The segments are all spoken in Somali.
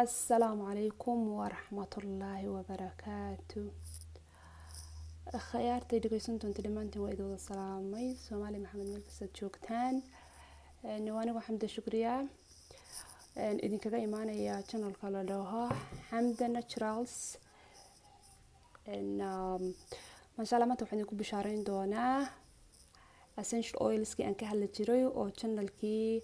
السلام عليكم ورحمة الله وبركاته. خيارتي دقيسنتون تلمانتي وإذا السلامي سومالي محمد ملك ستشوكتان نواني وحمد شكريا إذن كذا إيمانا يا channel كلا دوها حمد ناتشرالز إن ما شاء الله ما توحني كوب بشارين دونا essential oils كي أنك هالجري أو channel كي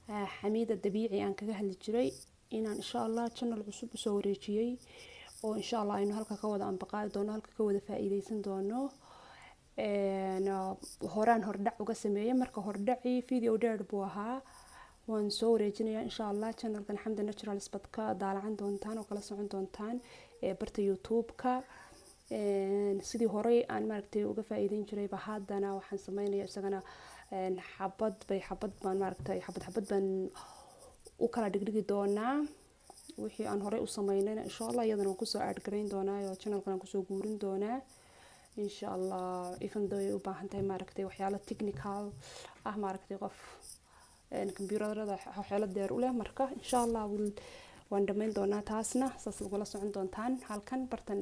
حميد الدبيعي أنك هالجري إن شاء الله channel عصب سوريجي oo insha Allah aynu halka ka wada anbaqaadi doono halka ka wada faa'iideysan doono horaan hordhac uga sameeyay marka hordhaci video dheer buu ahaa waan soo wareejinayaa insha Allah channelkan Xamda Naturals bad ka daalacan doontaan oo kala socon doontaan barta YouTube-ka sidii hore aan maaragtay uga faa'iideyn jiray ba haddana waxaan sameynayaa isagana xabad baan maaragtay xabad baan u kala dhigdhigi doonaa wixii aan hore u sameynayna insha Allah iyadana waan kusoo aad gareyn doonaa oo channelkan aan kusoo guurin doonaa insha Allah even though ay u baahan tahay maaragtay waxyaalo technical ah maaragtay qof computerada waxyaalo dheer u leh marka insha Allah waan dhameyn doonaa taasna saas ugala socon doontaan halkan bartan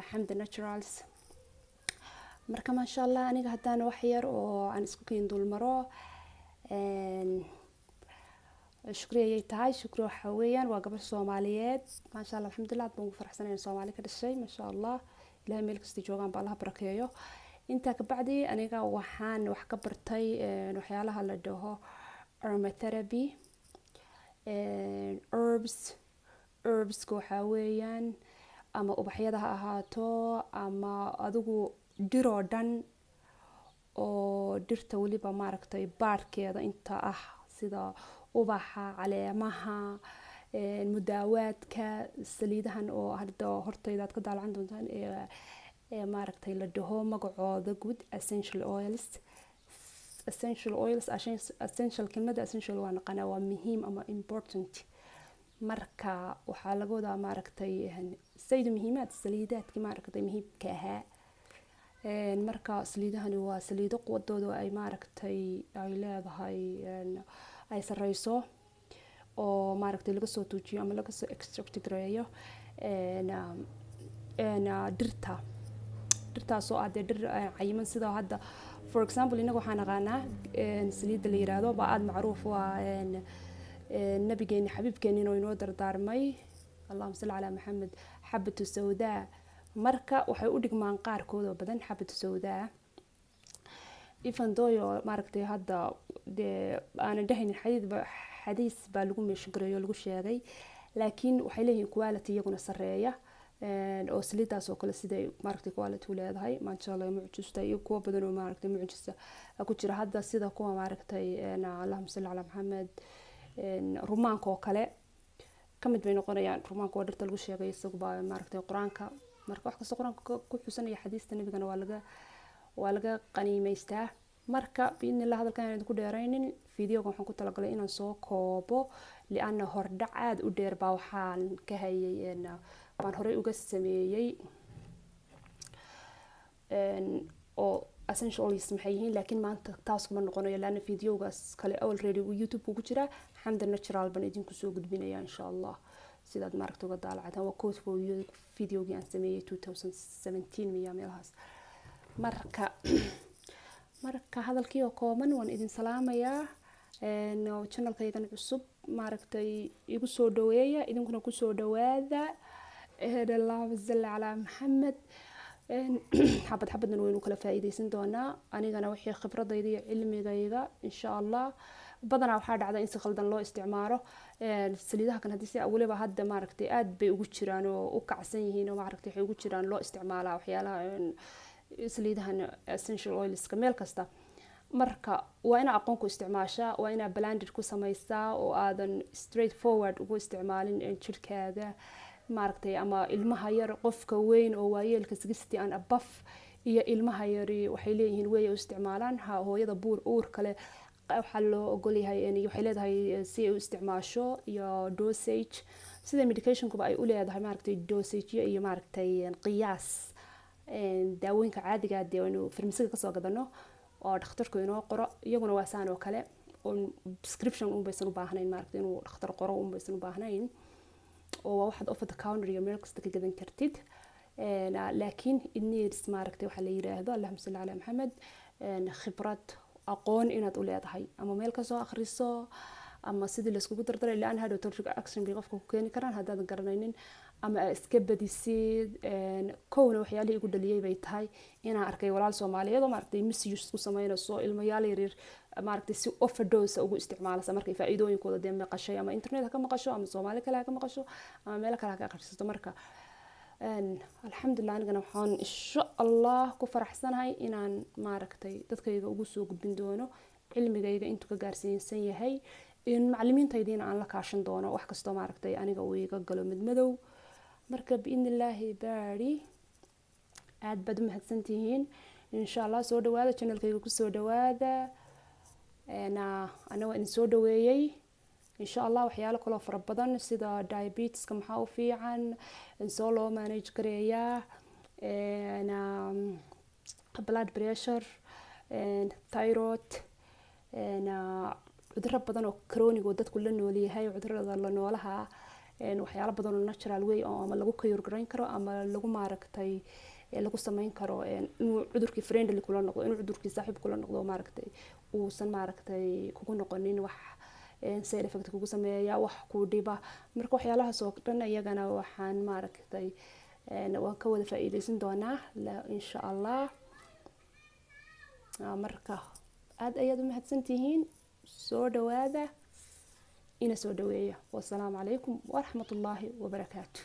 Xamda Naturals marka ma sha Allah aniga haddana wax yar oo aan isku keen dul maro شكرا يتعاي شكرا حويا وقبل الصوماليات ما شاء الله الحمد لله بون فرحسنا الصومالي كل شيء ما شاء الله إلهي ملك استجوابان بالله بركيه انت كبعدي أنا وحان وحكبرتي وحيالها لدوها aromatherapy herbs كو حويا أما أبحيادها أهاتو أما أدوغو ديرو دان oo dirta waliba maaragtay baarkeeda inta ah sida ubaxa caleemaha mudaawaadka saliidahan oo hadda hortayda aad ka daalcan doontaan ee maaragtay la dhaho magacooda guud essential oils essential kelmada essential waa naqanaa waa muhiim ama important marka waxaa laga wadaa maaragtay sayid muhiimaad saliidaadkii maaragtay muhiimka ahaa marka saliidahani waa saliido quwadooda ay maaragtay ay leedahay ay sareyso oo maaragtay laga soo tuujiyo ama laga soo extract gareeyo dhirtaas oo aad dhir cayiman sida hadda for example inaga waxaan naqaanaa saliida la yiraahdo baa aad macruuf waa nabigeena xabiibkeena inuu inoo dardaarmay Allahumma salli ala Muhammad xabatu sawdaa marka waxay u dhigmaan qaarkood oo badan xabatu sawdaa even though maaragtay hadda aan dhahaynin xadiis baa lagu meesho gareeyo lagu sheegay laakiin waxay leeyihiin quality iyaguna sareeya oo saliidaas oo kale sida maaragtay quality u leedahay ma sha Allah mucjista iyo kuwa badan oo maaragtay mucjista ku jira hadda sida kuwa maaragtay Allahumma salli ala Muhammad rumaanka oo kale kamid bay noqonayaan rumaanka waa dhirta lagu sheegay isagu baa maaragtay quraanka marka wax kasta quraanka ku xusanaya xadiista nabigana waa laga qaniimeystaa marka biidnillah hadalkan aan ku dheeraynin videoga waxaan ku talagalay inaan soo koobo liana hordhac aad u dheer baa waxaan ka hayay baan horey uga sameeyay oo essential oils maxay yihiin laakiin maanta taas kuma noqonayo laana videogaas kale already YouTube ku jira Xamda Natural baan idinku soo gudbinayaa insha Allah sidaad maaragtay uga daalacatan waa course videogii aan sameeyay 2017 miya meelahaas marka hadalkii oo kooban waan idin salaamayaa channelkaygan cusub maaragtay igu soo dhaweeya idinkuna ku soo dhawaada Allahumma salli ala Muhammad xabadna waynu kala faa'iideysan doonaa anigana wixii khibradayda iyo cilmigayga insha Allah badanaa waxaa dhacda in si khaldan loo isticmaalo saliidaha kan hadii si waliba hadda maaragtay aad bay ugu jiraan oo u kacsan yihiin oo maaragtay waxay ugu jiraan loo isticmaalaa waxyaalaha saliidahan essential oils ka meel kasta marka waa ina aqoon ku isticmaashaa waa ina blended ku samaysaa oo aadan straight forward ugu isticmaalin jirkaaga maaragtay ama ilmaha yar qofka weyn oo waayeelka 60 and above iyo ilmaha yari waxay leeyihiin way u isticmaalaan hooyada uur kale waxa loo ogol yahay in waxay leedahay si ay u isticmaasho iyo dosage sida medication kuba ay u leedahay maaragtay dosage iyo maaragtay qiyaas daawooyinka caadiga ah ee farmasiga ka soo gadano oo dhakhtarku inoo qoro iyaguna waa saan oo kale oo prescription baysan u baahnayn maaragtay inuu dhakhtar qoro baysan u baahnayn oo waa waxaad over the counter iyo meel kasta ka gadan kartid. laakiin it needs maaragtay waxa la yiraahdo allahumma salli ala maxamed khibrad aqoon inaad u leedahay ama meel ka soo akhriso ama sidii la iskugu dardaray ilaa hadhow torjig action bay qofka ku keeni karaan haddaadan garanaynin ama iska badisid. kowna waxyaalihii igu dhaliyay bay tahay inaan arkay walaal Soomaaliyeed oo maaragtay misuse ku sameynayso ilmayaal yaryar maaragtay si overdose ugu isticmaalasa markay faa'iidooyinkooda dee maqashay ama internet ka maqasho ama Soomaali kale ka maqasho ama meel kale ka akhrisato. marka alxamdulillah anigana waxaan insha Allah ku faraxsanahay inaan maaragtay dadkayga ugu soo gudbin doono cilmigayga intuu ka gaarsiinsan yahay in macallimiintaydiina aan la kaashan doono wax kastoo maaragtay aniga uu iga galo mid madow. marka biidnillaahi baari aad baad u mahadsantihiin insha Allah soo dhawaada channelkayga ku soo dhawaada ana waan soo dhaweeyay insha Allah waxyaalo kale oo fara badan sida diabeteska maxaa u fiican in soo loo manage gareeyaa blood pressure thyroid cudurro badan oo chronic oo dadku la nool yahay cudurrada la noolaha waxyaalo badan oo natural way oo ama lagu cure gareyn karo ama lagu maaragtay lagu sameyn karo inuu cudurkii friendly kula noqdo inuu cudurkii saaxiib kula noqdo maaragtay uusan maaragtay kugu noqonin wax side effect kugu sameeya wax ku dhiba. marka waxyaalahaas oo dhan iyagana waxaan maaragtay waan ka wada faa'iideysan doonaa insha Allah. marka aad ayaad u mahadsantihiin soo dhawaada ina soo dhaweeya. wassalaamu calaykum waraxmatullaahi wabarakaatuh.